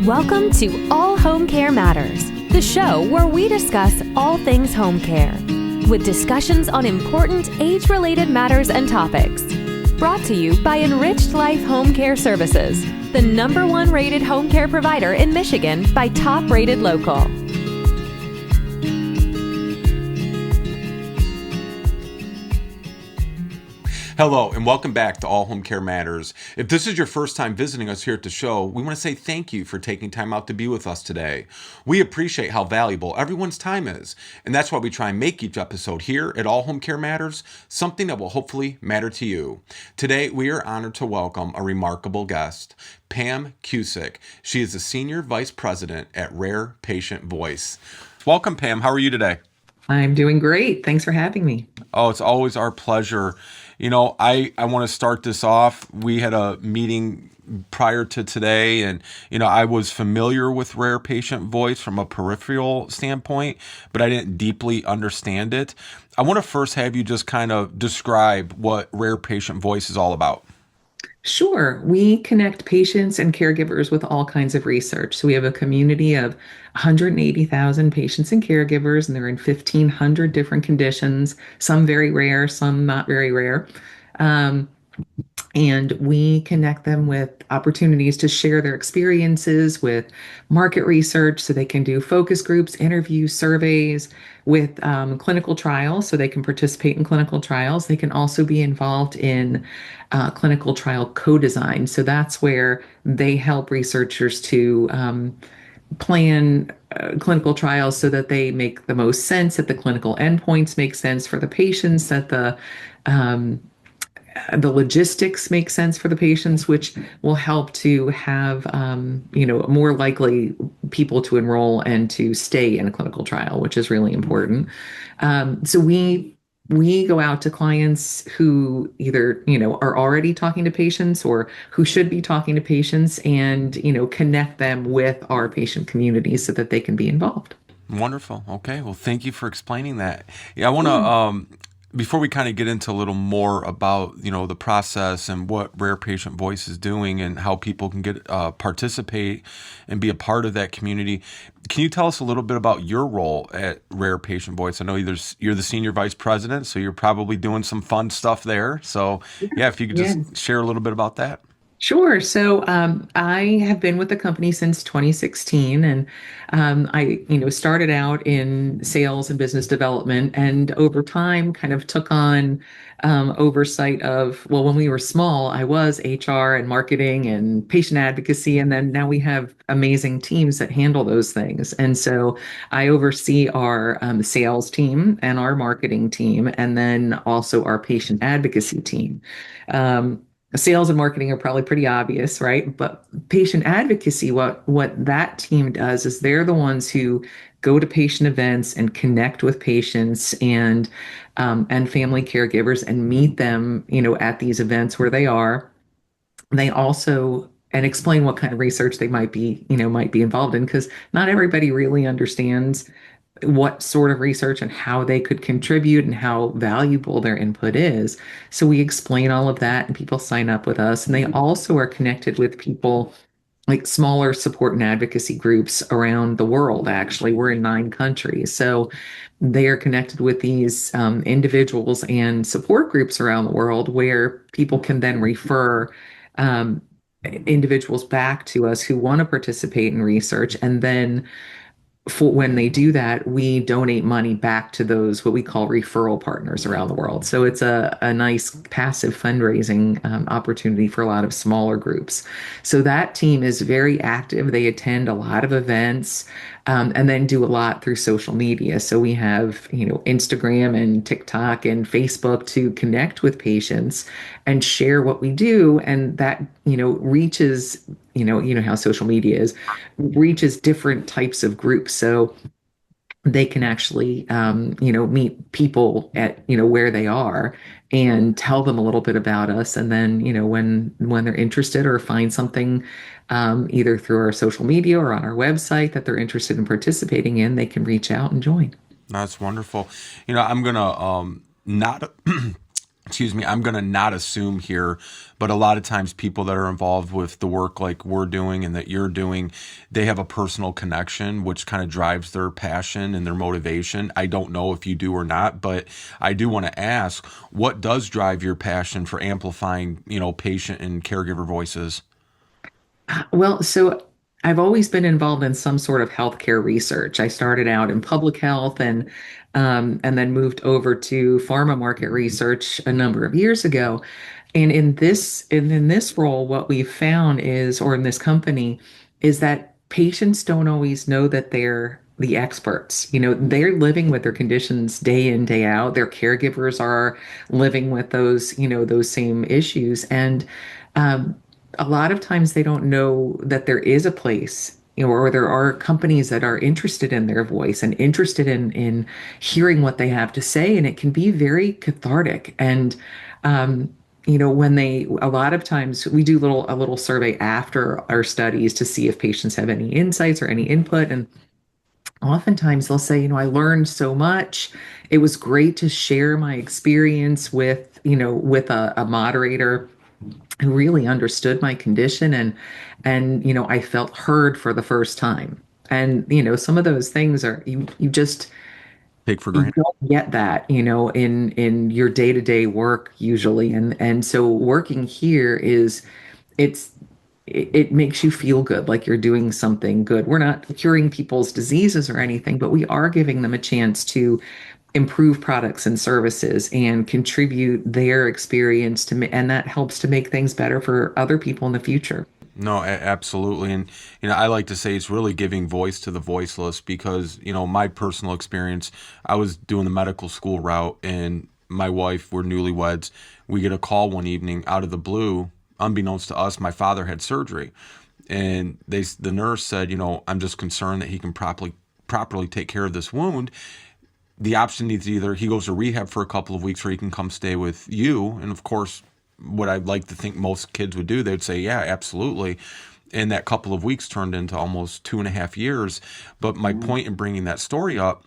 Welcome to All Home Care Matters, the show where we discuss all things home care, with discussions on important age-related matters and topics. Brought to you by Enriched Life Home Care Services, the #1 rated home care provider in Michigan by Top Rated Local. Hello, and welcome back to All Home Care Matters. If this is your first time visiting us here at the show, we want to say thank you for taking time out to be with us today. We appreciate how valuable everyone's time is, and that's why we try and make each episode here at All Home Care Matters something that will hopefully matter to you. Today, we are honored to welcome a remarkable guest, Pam Cusick. She is the Senior Vice President at Rare Patient Voice. Welcome, Pam. How are you today? I'm doing great. Thanks for having me. Oh, it's always our pleasure. You know, I want to start this off. We had a meeting prior to today, and, I was familiar with Rare Patient Voice from a peripheral standpoint, but I didn't deeply understand it. I want to first have you just kind of describe what Rare Patient Voice is all about. Sure. We connect patients and caregivers with all kinds of research. So we have a community of 180,000 patients and caregivers, and they're in 1,500 different conditions, some very rare, some not very rare. And we connect them with opportunities to share their experiences with market research so they can do focus groups, interviews, surveys, with clinical trials so they can participate in clinical trials. They can also be involved in clinical trial co-design. So that's where they help researchers to plan clinical trials so that they make the most sense, that the clinical endpoints make sense for the patients, that the logistics make sense for the patients, which will help to have, more likely people to enroll and to stay in a clinical trial, which is really important. So we go out to clients who either, are already talking to patients or who should be talking to patients and, connect them with our patient community so that they can be involved. Wonderful. Okay. Well, thank you for explaining that. Yeah, I want to, before we kind of get into a little more about, the process and what Rare Patient Voice is doing and how people can get participate and be a part of that community, can you tell us a little bit about your role at Rare Patient Voice? I know you're the Senior Vice President, so you're probably doing some fun stuff there. So, yeah, if you could just share a little bit about that. Sure. So I have been with the company since 2016, and I, started out in sales and business development, and over time kind of took on oversight of, well, when we were small, I was HR and marketing and patient advocacy, and then now we have amazing teams that handle those things. And so I oversee our sales team and our marketing team, and then also our patient advocacy team. Sales and marketing are probably pretty obvious, right? But patient advocacy, what that team does is they're the ones who go to patient events and connect with patients and family caregivers and meet them, at these events where they are. They also and explain what kind of research they might be involved in, because not everybody really understands what sort of research and how they could contribute and how valuable their input is. So we explain all of that and people sign up with us. And they also are connected with people like smaller support and advocacy groups around the world. Actually, we're in 9 countries. So they are connected with these individuals and support groups around the world where people can then refer individuals back to us who want to participate in research. And then when they do that, we donate money back to those, what we call referral partners around the world. So it's a nice passive fundraising opportunity for a lot of smaller groups. So that team is very active. They attend a lot of events and then do a lot through social media. So we have, Instagram and TikTok and Facebook to connect with patients and share what we do. And that, reaches, how social media is, reaches different types of groups. So they can actually, meet people at, where they are and tell them a little bit about us. And then, when they're interested or find something, either through our social media or on our website that they're interested in participating in, they can reach out and join. That's wonderful. I'm going to not excuse me, I'm going to not assume here, but a lot of times people that are involved with the work like we're doing and that you're doing, they have a personal connection, which kind of drives their passion and their motivation. I don't know if you do or not, but I do want to ask, what does drive your passion for amplifying, patient and caregiver voices? Well, so I've always been involved in some sort of healthcare research. I started out in public health and then moved over to pharma market research a number of years ago. And in this role, what we've found is, or in this company, is that patients don't always know that they're the experts. They're living with their conditions day in, day out. Their caregivers are living with those same issues. And um, a lot of times they don't know that there is a place, or there are companies that are interested in their voice and interested in hearing what they have to say, and it can be very cathartic. And um, when a lot of times we do a little survey after our studies to see if patients have any insights or any input, and oftentimes they'll say, I learned so much. It was great to share my experience with a moderator who really understood my condition, and I felt heard for the first time. And some of those things are you just Take for you granted. don't get that in your day-to-day work usually. And so working here it's it makes you feel good, like you're doing something good. We're not curing people's diseases or anything, but we are giving them a chance to improve products and services and contribute their experience and that helps to make things better for other people in the future. No, absolutely. And, I like to say it's really giving voice to the voiceless because, my personal experience, I was doing the medical school route and my wife, we're newlyweds. We get a call one evening out of the blue, unbeknownst to us, my father had surgery. And the nurse said, I'm just concerned that he can properly take care of this wound. The option needs either he goes to rehab for a couple of weeks or he can come stay with you. And of course, what I'd like to think most kids would do, they'd say, yeah, absolutely. And that couple of weeks turned into almost 2.5 years. But my point in bringing that story up,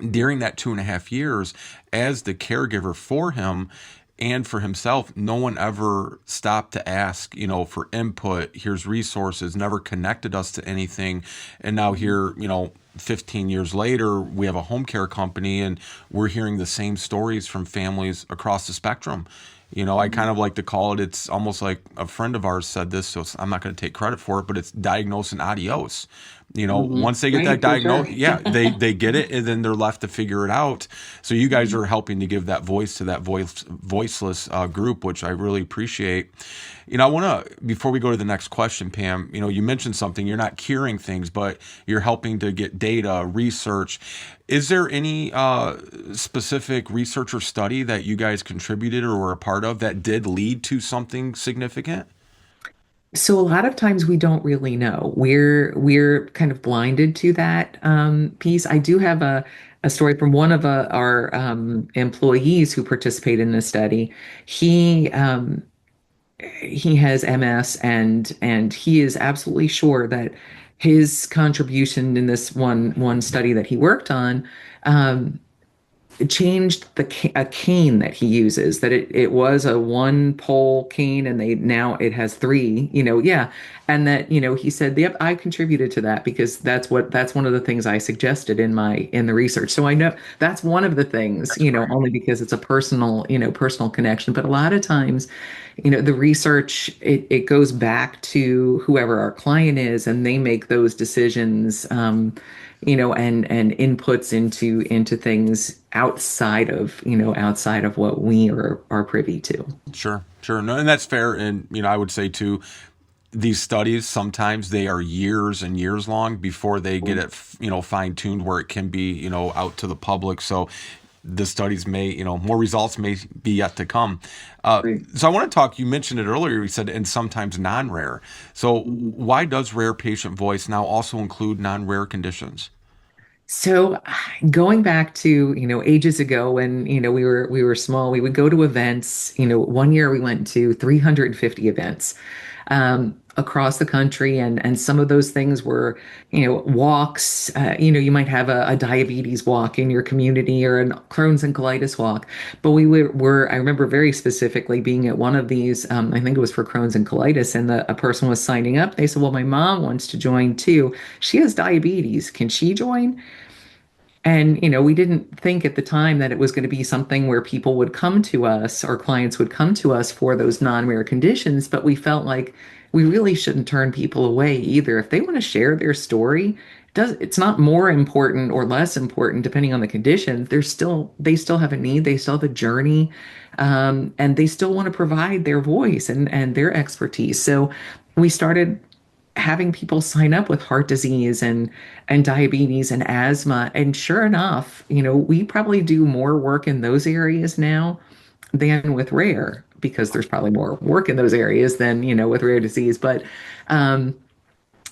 during that 2.5 years, as the caregiver for him and for himself, no one ever stopped to ask, for input. Here's resources, never connected us to anything. And now here, 15 years later, we have a home care company and we're hearing the same stories from families across the spectrum. I kind of like to call it's almost like a friend of ours said this, so I'm not going to take credit for it, but it's diagnose and adios. Once they get Right, that for sure. diagnosis, yeah, they get it, and then they're left to figure it out. So you guys are helping to give that voice to that voiceless group, which I really appreciate. I want to, before we go to the next question, Pam, you mentioned something. You're not curing things, but you're helping to get data, research. Is there any specific research or study that you guys contributed or were a part of that did lead to something significant? So a lot of times we don't really know. We're kind of blinded to that piece. I do have a story from one of our employees who participated in this study. He has MS, and he is absolutely sure that his contribution in this one study that he worked on um, changed a cane that he uses, that it was a one pole cane and they now it has three, yeah. And that he said, yep, I contributed to that because that's one of the things I suggested in the research. So I know that's one of the things, only because it's a personal connection. But a lot of times, the research, it goes back to whoever our client is, and they make those decisions, and inputs into things outside of what we are privy to. Sure, sure. No, and that's fair. And, I would say too, these studies, sometimes they are years and years long before they get it, fine tuned where it can be, out to the public. So the studies may, more results may be yet to come. Right. So I want to talk, you mentioned it earlier, you said, and sometimes non-rare. So why does rare patient voice now also include non-rare conditions? So going back to, ages ago when, we were small, we would go to events. One year we went to 350 events. across the country, and some of those things were, walks. You might have a diabetes walk in your community or a Crohn's and colitis walk. But we were I remember very specifically being at one of these. I think it was for Crohn's and colitis, and a person was signing up. They said, well, my mom wants to join too. She has diabetes, can she join? And, we didn't think at the time that it was going to be something where people would come to us or clients would come to us for those non-rare conditions, but we felt like we really shouldn't turn people away either. If they want to share their story, it's not more important or less important depending on the condition. They still have a need, they still have a journey, and they still want to provide their voice and their expertise. So we started having people sign up with heart disease and diabetes and asthma. And sure enough, we probably do more work in those areas now than with rare, because there's probably more work in those areas than, with rare disease. But um,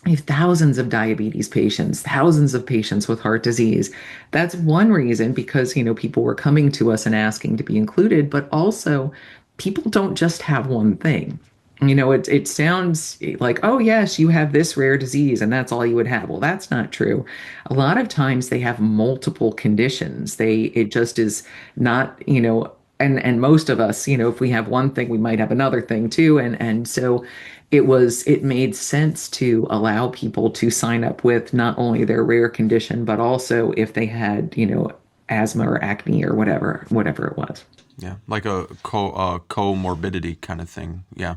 we have thousands of diabetes patients, thousands of patients with heart disease. That's one reason, because, people were coming to us and asking to be included, but also people don't just have one thing. It sounds like, oh, yes, you have this rare disease and that's all you would have. Well, that's not true. A lot of times they have multiple conditions. It just is not, and most of us, if we have one thing, we might have another thing too. And so it made sense to allow people to sign up with not only their rare condition, but also if they had, asthma or acne or whatever it was. Yeah, like a comorbidity kind of thing. Yeah.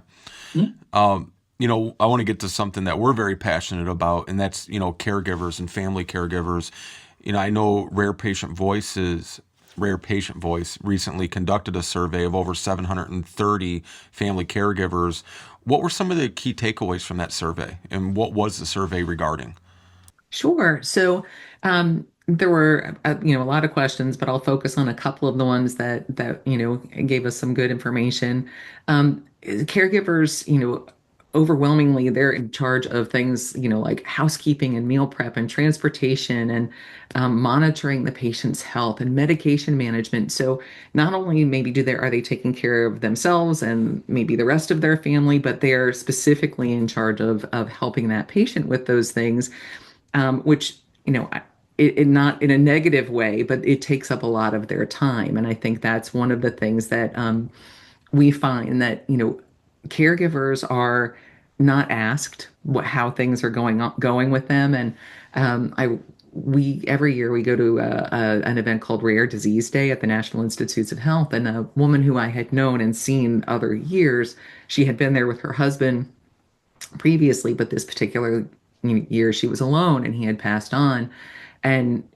Mhm. I want to get to something that we're very passionate about, and that's, caregivers and family caregivers. I know Rare Patient Voice recently conducted a survey of over 730 family caregivers. What were some of the key takeaways from that survey, and what was the survey regarding? Sure. So there were a lot of questions, but I'll focus on a couple of the ones that gave us some good information. Caregivers, overwhelmingly they're in charge of things, like housekeeping and meal prep and transportation and monitoring the patient's health and medication management. So not only maybe are they taking care of themselves and maybe the rest of their family, but they're specifically in charge of helping that patient with those things, which, it not in a negative way, but it takes up a lot of their time. And I think that's one of the things that we find that, caregivers are not asked how things are going with them. And we every year we go to an event called Rare Disease Day at the National Institutes of Health. And a woman who I had known and seen other years, she had been there with her husband previously, but this particular year she was alone and he had passed on. And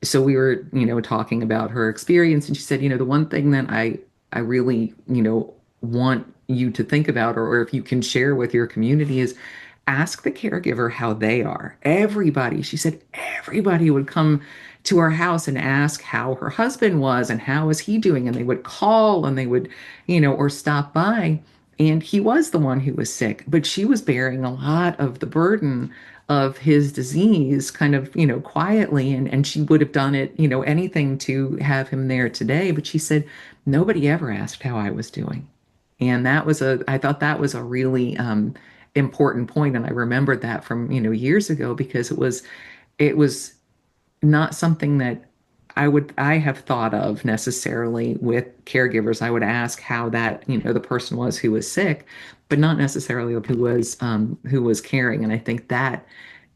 so we were, talking about her experience, and she said, the one thing that I really, want you to think about, or if you can share with your community, is ask the caregiver how they are. Everybody, she said, everybody would come to our house and ask how her husband was and how is he doing, and they would call and they would, or stop by. And he was the one who was sick, but she was bearing a lot of the burden of his disease kind of, quietly. And she would have done it, anything to have him there today. But she said, nobody ever asked how I was doing. And I thought that was a really important point. And I remembered that from, years ago, because it was not something that I have thought of necessarily with caregivers. I would ask how that, the person was who was sick, but not necessarily of who was caring. And I think that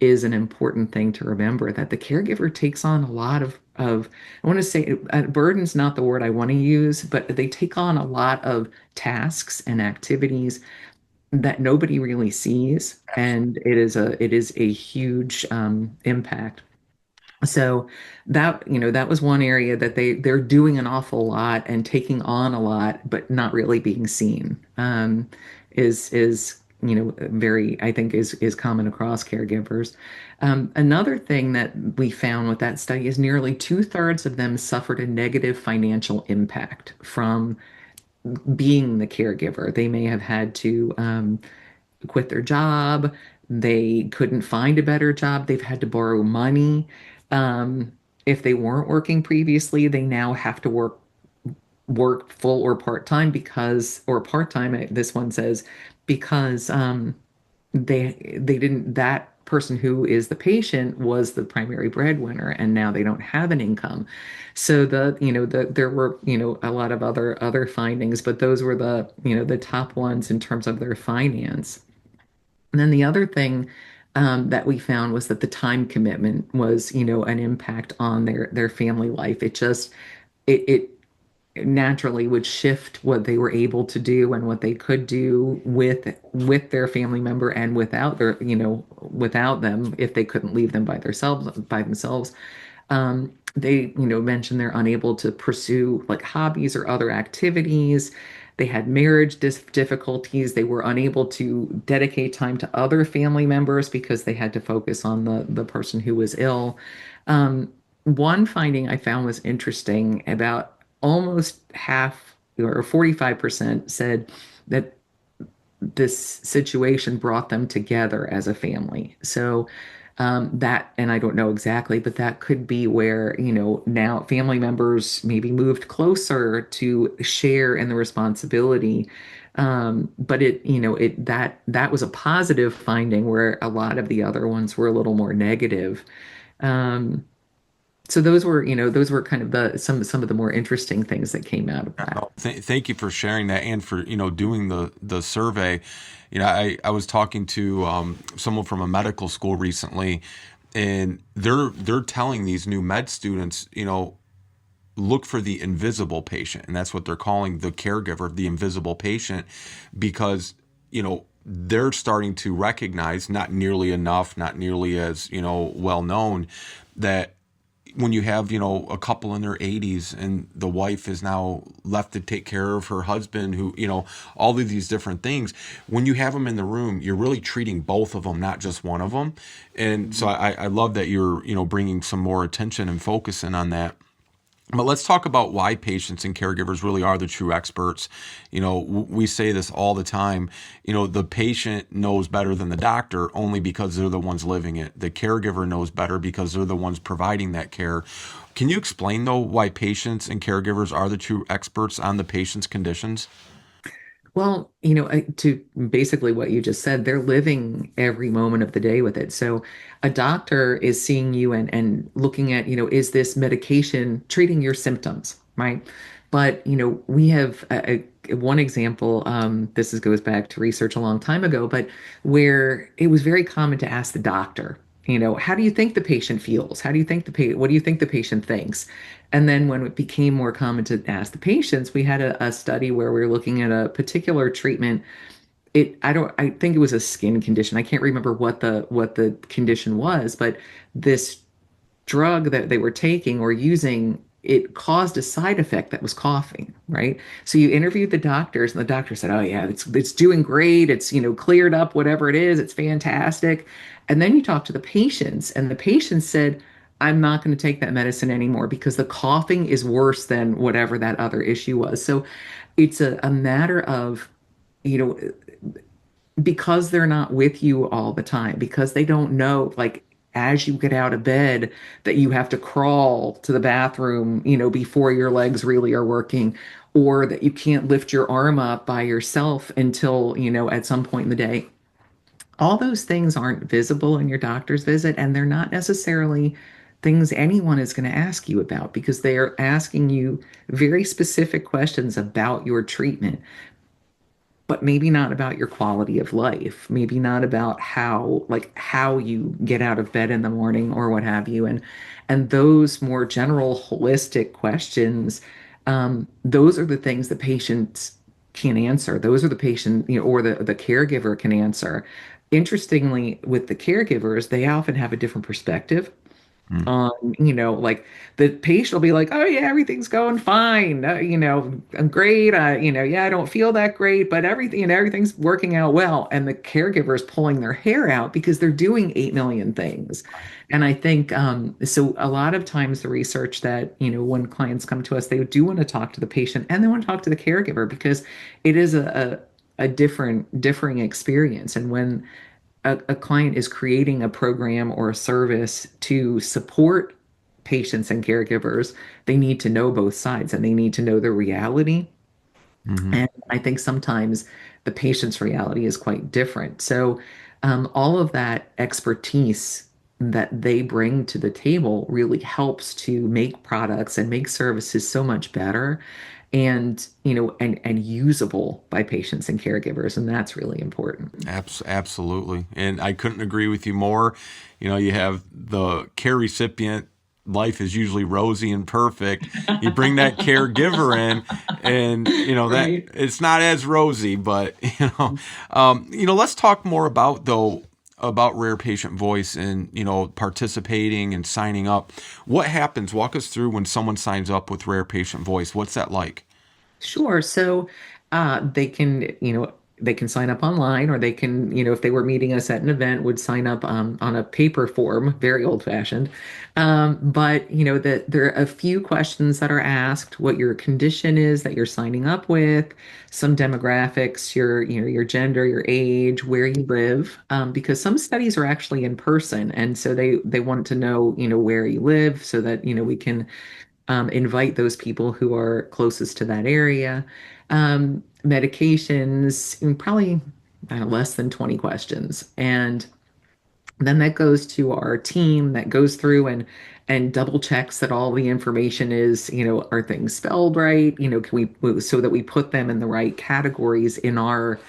is an important thing to remember, that the caregiver takes on a lot of I want to say burden's not the word I want to use, but they take on a lot of tasks and activities that nobody really sees, and it is a huge impact. So that was one area that they're doing an awful lot and taking on a lot, but not really being seen. Is very, I think, is common across caregivers. Another thing that we found with that study is nearly two-thirds of them suffered a negative financial impact from being the caregiver. They may have had to quit their job. They couldn't find a better job. They've had to borrow money. Um, if they weren't working previously, they now have to work full or part time, because, or part time, this one says, because they didn't, that person who is the patient was the primary breadwinner, and now they don't have an income. So there were, a lot of other findings, but those were the top ones in terms of their finance. And then the other thing that we found was that the time commitment was, an impact on their family life. It naturally would shift what they were able to do and what they could do with their family member, and without them, if they couldn't leave them by themselves. They, mentioned they're unable to pursue like hobbies or other activities. They had marriage difficulties. They were unable to dedicate time to other family members because they had to focus on the person who was ill. One finding I found was interesting. About almost half, or 45%, said that this situation brought them together as a family. So that, and I don't know exactly, but that could be where, now family members maybe moved closer to share in the responsibility. But that was a positive finding, where a lot of the other ones were a little more negative. Um, so those were kind of some of the more interesting things that came out of that. Thank you for sharing that, and for doing the survey. I was talking to someone from a medical school recently, and they're telling these new med students, look for the invisible patient, and that's what they're calling the caregiver, the invisible patient, because they're starting to recognize, not nearly enough, not nearly as well known, that when you have a couple in their 80s and the wife is now left to take care of her husband, who all of these different things, when you have them in the room, you're really treating both of them, not just one of them. And so I love that you're bringing some more attention and focusing on that. But let's talk about why patients and caregivers really are the true experts. We say this all the time. The patient knows better than the doctor, only because they're the ones living it. The caregiver knows better because they're the ones providing that care. Can you explain, though, why patients and caregivers are the true experts on the patient's conditions? Well, to basically what you just said, they're living every moment of the day with it. So a doctor is seeing you and looking at, is this medication treating your symptoms, right? But, we have one example, goes back to research a long time ago, but where it was very common to ask the doctor, how do you think the patient feels? How do you think what do you think the patient thinks? And then when it became more common to ask the patients, we had a study where we were looking at a particular treatment. I think it was a skin condition. I can't remember what the condition was, but this drug that they were taking or using, it caused a side effect that was coughing, right? So you interviewed the doctors, and the doctor said, "Oh yeah, it's doing great. It's, cleared up whatever it is. It's fantastic." And then you talk to the patients, and the patients said, "I'm not going to take that medicine anymore because the coughing is worse than whatever that other issue was." So it's a matter of, you know, because they're not with you all the time, because they don't know, like, as you get out of bed, that you have to crawl to the bathroom, before your legs really are working, or that you can't lift your arm up by yourself until, at some point in the day. All those things aren't visible in your doctor's visit, and they're not necessarily things anyone is going to ask you about, because they are asking you very specific questions about your treatment, but maybe not about your quality of life, maybe not about how you get out of bed in the morning or what have you. And those more general holistic questions, those are the things the patients can answer. Those are the patient, or the caregiver can answer. Interestingly, with the caregivers, they often have a different perspective Mm. on, like, the patient will be like, "Oh yeah, everything's going fine. I'm great. Yeah, I don't feel that great, but everything's working out well." And the caregiver is pulling their hair out because they're doing 8 million things. And I think, so a lot of times the research that, when clients come to us, they do want to talk to the patient and they want to talk to the caregiver, because it is a differing experience. And when a client is creating a program or a service to support patients and caregivers, they need to know both sides, and they need to know the reality. Hmm. And I think sometimes the patient's reality is quite different. So, all of that expertise that they bring to the table really helps to make products and make services so much better and and usable by patients and caregivers, and that's really important. Absolutely. And I couldn't agree with you more. You have the care recipient, life is usually rosy and perfect. You bring that caregiver in, and that Right. it's not as rosy, but let's talk more about though about rare patient voice and participating and signing up. What happens? Walk us through when someone signs up with rare patient voice. What's that like? Sure. So they can, they can sign up online, or they can, if they were meeting us at an event, would sign up on a paper form, very old fashioned. But that there are a few questions that are asked: what your condition is that you're signing up with, some demographics, your gender, your age, where you live, because some studies are actually in person, and so they want to know, where you live, so that we can invite those people who are closest to that area. Medications, and probably less than 20 questions. And then that goes to our team that goes through and double checks that all the information is, are things spelled right? Can we, so that we put them in the right categories in our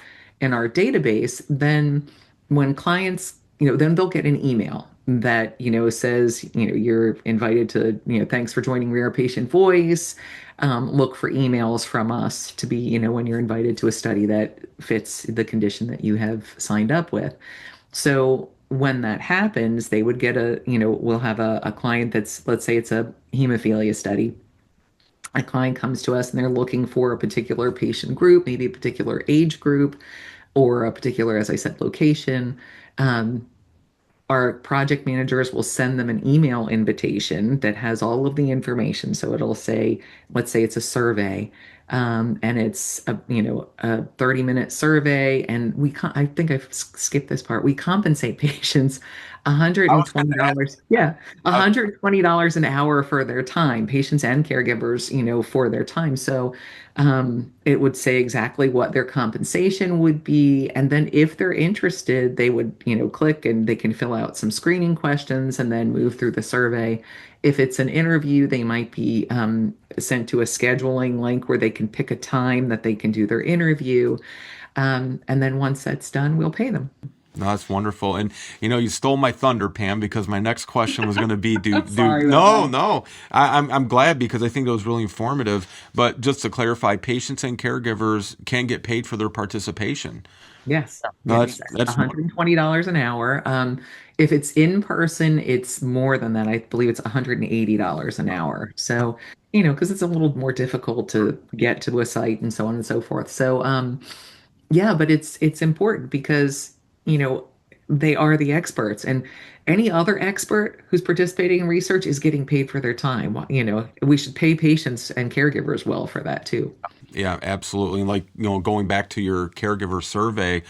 database. Then when clients, then they'll get an email that, says, you're invited to, thanks for joining Rare Patient Voice. Look for emails from us to be, when you're invited to a study that fits the condition that you have signed up with. So when that happens, they would get we'll have a client that's, let's say it's a hemophilia study. A client comes to us and they're looking for a particular patient group, maybe a particular age group, or a particular, as I said, location. Um, our project managers will send them an email invitation that has all of the information. So it'll say, let's say it's a survey, and it's a 30-minute survey, and I think I've skipped this part. We compensate patients I was going to $120. Yeah, ask. $120 an hour for their time, patients and caregivers, for their time. So it would say exactly what their compensation would be. And then if they're interested, they would, click and they can fill out some screening questions and then move through the survey. If it's an interview, they might be sent to a scheduling link where they can pick a time that they can do their interview. And then once that's done, we'll pay them. No, that's wonderful. And you stole my thunder, Pam, because my next question was going to be do Sorry about no, that. no. I'm glad because I think it was really informative. But just to clarify, patients and caregivers can get paid for their participation. Yes, No, yes, that's $120 an hour. If it's in person, it's more than that. I believe it's $180 an hour. So, because it's a little more difficult to get to a site and so on and so forth. So, yeah, but it's important because, you know, they are the experts, and any other expert who's participating in research is getting paid for their time. We should pay patients and caregivers well for that too. yeah, absolutely. And like, going back to your caregiver survey,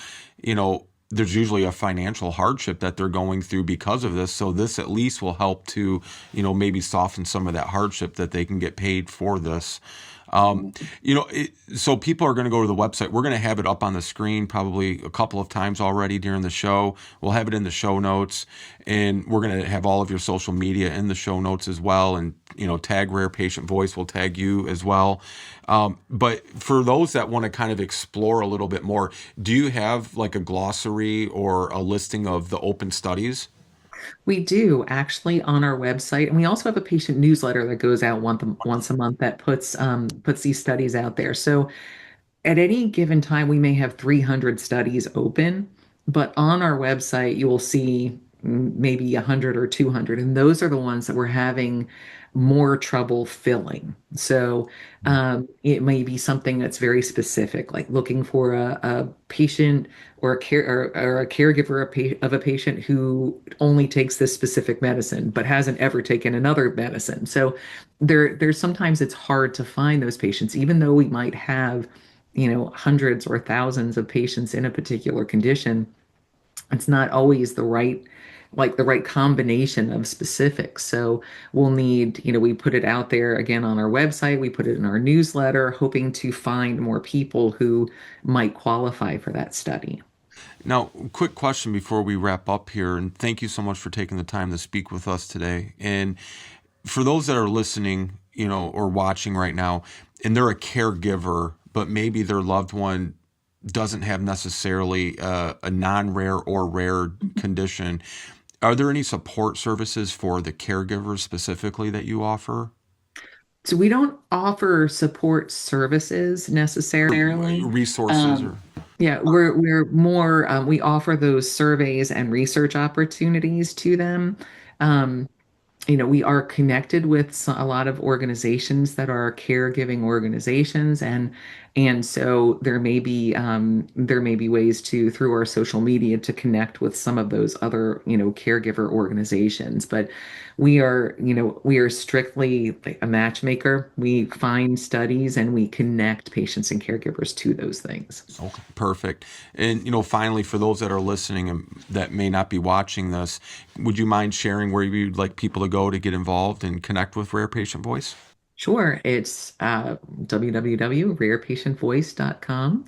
there's usually a financial hardship that they're going through because of this. So this at least will help to, maybe soften some of that hardship that they can get paid for this. So people are going to go to the website. We're going to have it up on the screen probably a couple of times already during the show. We'll have it in the show notes, and we're going to have all of your social media in the show notes as well. And tag Rare Patient Voice. We'll tag you as well. But for those that want to kind of explore a little bit more, do you have like a glossary or a listing of the open studies? We do actually on our website, and we also have a patient newsletter that goes out once a month that puts these studies out there. So at any given time, we may have 300 studies open, but on our website, you will see maybe 100 or 200, and those are the ones that we're having more trouble filling. So it may be something that's very specific, like looking for a patient or or a caregiver of a patient who only takes this specific medicine but hasn't ever taken another medicine. So there's sometimes it's hard to find those patients, even though we might have hundreds or thousands of patients in a particular condition. It's not always the right combination of specifics. So we'll need, we put it out there again on our website, we put it in our newsletter, hoping to find more people who might qualify for that study. Now, quick question before we wrap up here, and thank you so much for taking the time to speak with us today. And for those that are listening, or watching right now, and they're a caregiver, but maybe their loved one doesn't have necessarily a non-rare or rare condition, are there any support services for the caregivers specifically that you offer? So we don't offer support services necessarily. Resources Um, or yeah, we're more we offer those surveys and research opportunities to them. Um, we are connected with a lot of organizations that are caregiving organizations, and so there may be ways to through our social media to connect with some of those other caregiver organizations. But we are strictly like a matchmaker. We find studies and we connect patients and caregivers to those things. Okay, perfect. And finally, for those that are listening and that may not be watching this, would you mind sharing where you'd like people to go to get involved and connect with Rare Patient Voice? Sure. It's www.rarepatientvoice.com.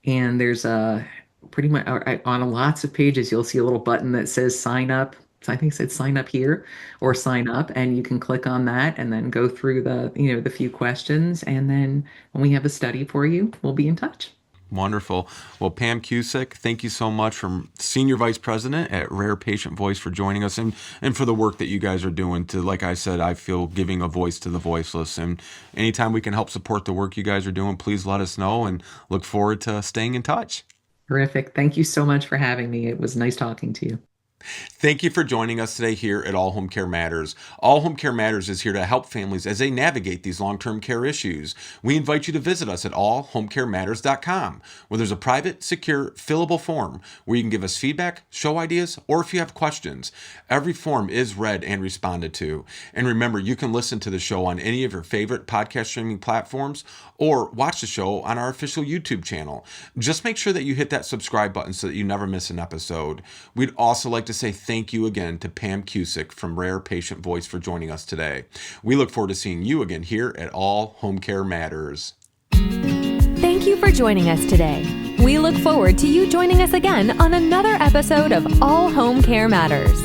And there's a pretty much on lots of pages, you'll see a little button that says sign up. So I think it said sign up here or sign up, and you can click on that and then go through the few questions. And then when we have a study for you, we'll be in touch. Wonderful. Well, Pam Cusick, thank you so much from Senior Vice President at Rare Patient Voice for joining us and for the work that you guys are doing to, like I said, I feel giving a voice to the voiceless. And anytime we can help support the work you guys are doing, please let us know and look forward to staying in touch. Terrific. Thank you so much for having me. It was nice talking to you. Thank you for joining us today here at All Home Care Matters. All Home Care Matters is here to help families as they navigate these long-term care issues. We invite you to visit us at allhomecarematters.com, where there's a private, secure, fillable form where you can give us feedback, show ideas, or if you have questions. Every form is read and responded to. And remember, you can listen to the show on any of your favorite podcast streaming platforms or watch the show on our official YouTube channel. Just make sure that you hit that subscribe button so that you never miss an episode. We'd also like to say thank you again to Pam Cusick from Rare Patient Voice for joining us today. We look forward to seeing you again here at All Home Care Matters. Thank you for joining us today. We look forward to you joining us again on another episode of All Home Care Matters.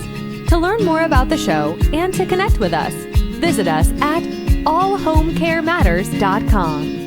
To learn more about the show and to connect with us, visit us at allhomecarematters.com.